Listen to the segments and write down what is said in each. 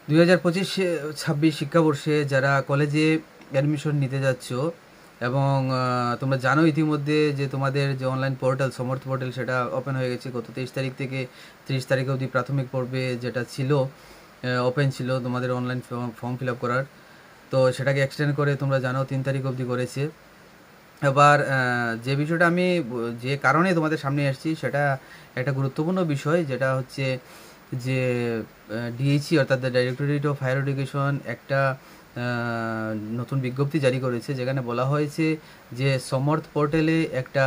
2025-26 শিক্ষাবর্ষে যারা কলেজে অ্যাডমিশন নিতে যাচ্ছ এবং তোমরা জানো ইতিমধ্যে যে তোমাদের যে অনলাইন পোর্টাল সমর্থ পোর্টাল সেটা ওপেন হয়ে গেছে গত 23 তারিখ থেকে 30 তারিখ অবধি প্রাথমিক পর্বে যেটা ছিল ওপেন ছিল তোমাদের অনলাইন ফর্ম ফিল আপ করার, তো সেটাকে এক্সটেন্ড করে তোমরা জানো 3 তারিখ অবধি করেছে। এবার যে বিষয়টা আমি যে কারণে তোমাদের সামনে আসছি সেটা একটা গুরুত্বপূর্ণ বিষয়, যেটা হচ্ছে যে ডিএইচই অর্থাৎ the directorate of higher education একটা নতুন বিজ্ঞপ্তি জারি করেছে, যেখানে বলা হয়েছে যে সমর্থ পোর্টালে একটা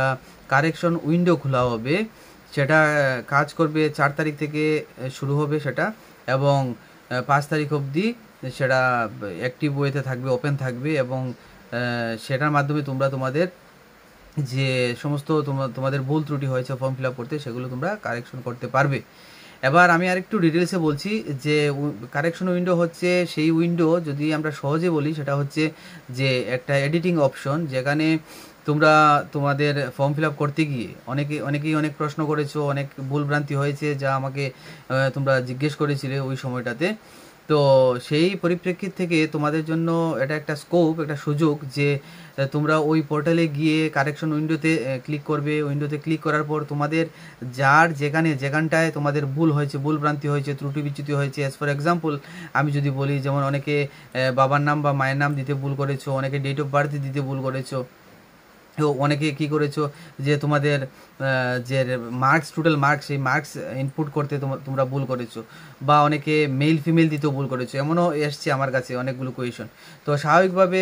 কারেকশন উইন্ডো খোলা হবে, সেটা কাজ করবে 4 তারিখ থেকে শুরু হবে সেটা, এবং 5 তারিখ অবধি সেটা অ্যাক্টিভ ওয়েতে থাকবে, ওপেন থাকবে, এবং সেটার মাধ্যমে তোমরা তোমাদের যে সমস্ত তোমাদের ভুল ত্রুটি হয়েছে ফর্ম ফিল আপ করতে সেগুলো তোমরা কারেকশন করতে পারবে। এবার আমি আরেকটু ডিটেলসে বলছি যে কারেকশন উইন্ডো হচ্ছে সেই উইন্ডো, যদি আমরা সহজে বলি সেটা হচ্ছে যে একটা এডিটিং অপশন, যেখানে তোমরা তোমাদের ফর্ম ফিল আপ করতে গিয়ে অনেকেই অনেক প্রশ্ন করেছো, অনেক ভুলভ্রান্তি হয়েছে যা আমাকে তোমরা জিজ্ঞেস করেছিলে ওই সময়টাতে। তো সেই পরিপ্রেক্ষিত থেকে তোমাদের জন্য এটা একটা স্কোপ, একটা সুযোগ যে তোমরা ওই পোর্টালে গিয়ে কারেকশন উইন্ডোতে ক্লিক করবে। উইন্ডোতে ক্লিক করার পর তোমাদের যেখানটায় তোমাদের ভুল হয়েছে, ভুল ভ্রান্তি হয়েছে, ত্রুটি বিচ্যুতি হয়েছে, অ্যাজ ফর এক্সাম্পল আমি যদি বলি, যেমন অনেকে বাবার নাম বা মায়ের নাম দিতে ভুল করেছো, অনেকে ডেট অফ বার্থ দিতে ভুল করেছো, তো অনেকে কী করেছো যে তোমাদের যে মার্কস, টোটাল মার্কস, সেই মার্কস ইনপুট করতে তোমরা ভুল করেছো, বা অনেকে মেল ফিমেল দিতেও ভুল করেছো, এমনও এসছে আমার কাছে অনেকগুলো কোয়েশন। তো স্বাভাবিকভাবে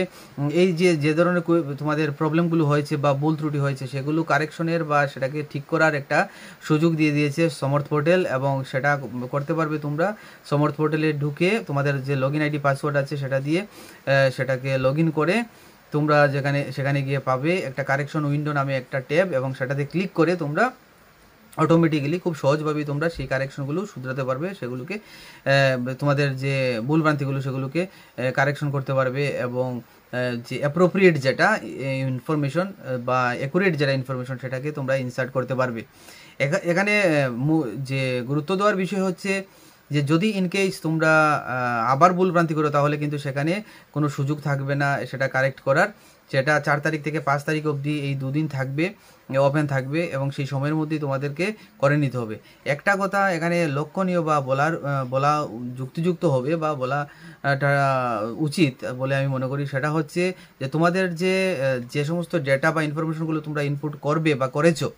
এই যে ধরনের তোমাদের প্রবলেমগুলো হয়েছে বা ভুল ত্রুটি হয়েছে সেগুলো কারেকশনের বা সেটাকে ঠিক করার একটা সুযোগ দিয়ে দিয়েছে সমর্থ পোর্টাল, এবং সেটা করতে পারবে তোমরা সমর্থ পোর্টালে ঢুকে তোমাদের যে লগইন আইডি পাসওয়ার্ড আছে সেটা দিয়ে সেটাকে লগ ইন করে তোমরা সেখানে গিয়ে পাবে একটা কারেকশন উইন্ডো নামে একটা ট্যাব, এবং সেটাতে ক্লিক করে তোমরা অটোমেটিক্যালি খুব সহজভাবেই তোমরা সেই কারেকশনগুলো শুধরাতে পারবে, সেগুলোকে তোমাদের যে ভুলভ্রান্তিগুলো সেগুলোকে কারেকশন করতে পারবে, এবং যে অ্যাপ্রোপ্রিয়েট যেটা ইনফরমেশন বা অ্যাকুরেট যেটা ইনফরমেশন সেটাকে তোমরা ইনসার্ট করতে পারবে। এখানে যে গুরুত্ব দেওয়ার বিষয় হচ্ছে যে যদি ইনকেস তোমরা আবার ভুলভ্রান্তি করো তাহলে কিন্তু সেখানে কোনো সুযোগ থাকবে না সেটা কারেক্ট করার। সেটা 4 তারিখ থেকে 5 তারিখ অবধি এই দুদিন থাকবে, ওপেন থাকবে, এবং সেই সময়ের মধ্যেই তোমাদেরকে করে নিতে হবে। একটা কথা এখানে লক্ষণীয় বা বলা যুক্তিযুক্ত হবে বা বলাটা উচিত বলে আমি মনে করি, সেটা হচ্ছে যে তোমাদের যে সমস্ত ডেটা বা ইনফরমেশনগুলো তোমরা ইনপুট করবে বা করেছো,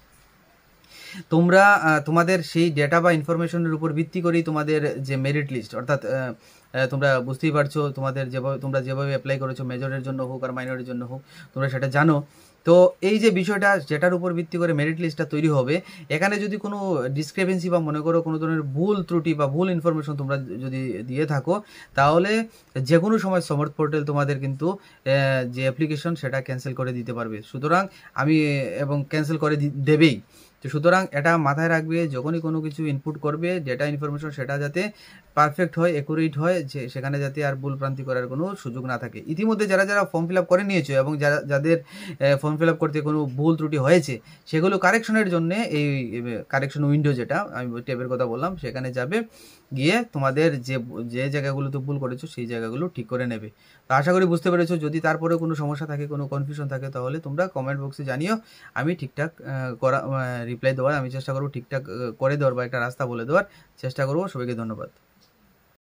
তোমরা তোমাদের সেই ডেটা বা ইনফরমেশনের উপর ভিত্তি করেই তোমাদের যে মেরিট লিস্ট, অর্থাৎ তোমরা বুঝতেই পারছো তোমরা যেভাবে অ্যাপ্লাই করেছো, মেজরের জন্য হোক আর মাইনরের জন্য হোক, তোমরা সেটা জানো। তো এই যে বিষয়টা যেটার উপর ভিত্তি করে মেরিট লিস্টটা তৈরি হবে, এখানে যদি কোনো ডিসক্রিপেন্সি বা মনে করো কোনো ধরনের ভুল ত্রুটি বা ভুল ইনফরমেশন তোমরা যদি দিয়ে থাকো, তাহলে যে কোনো সময় সমর্থ পোর্টাল তোমাদের কিন্তু যে অ্যাপ্লিকেশন সেটা ক্যান্সেল করে দিতে পারবে। সুতরাং এবং ক্যান্সেল করে দেবেই। তো সুতরাং এটা মাথায় রাখবে, যখনই কোনো কিছু ইনপুট করবে ডেটা ইনফরমেশন সেটা যাতে পারফেক্ট হয়, অ্যাকুরেট হয়, যে সেখানে যাতে আর ভুলভ্রান্তি করার কোনো সুযোগ না থাকে। ইতিমধ্যে যারা ফর্ম ফিল আপ করে নিয়েছো এবং যাদের ফর্ম ফিল আপ করতে কোনো ভুল ত্রুটি হয়েছে, সেগুলো কারেকশনের জন্য এই কারেকশন উইন্ডো যেটা আমি ট্যাবের কথা বললাম সেখানে যাবে, গিয়ে তোমাদের যে জায়গাগুলোতে ভুল করেছো সেই জায়গাগুলো ঠিক করে নেবে। তো আশা করি বুঝতে পেরেছো। যদি তারপরে কোনো সমস্যা থাকে, কোনো কনফিউশন থাকে, তাহলে তোমরা কমেন্ট বক্সে জানিও। আমি ঠিকঠাক রিপ্লাই দেওয়ার আমি চেষ্টা করবো, ঠিকঠাক করে দেওয়ার বা একটা রাস্তা বলে দেওয়ার চেষ্টা করবো। সবাইকে ধন্যবাদ।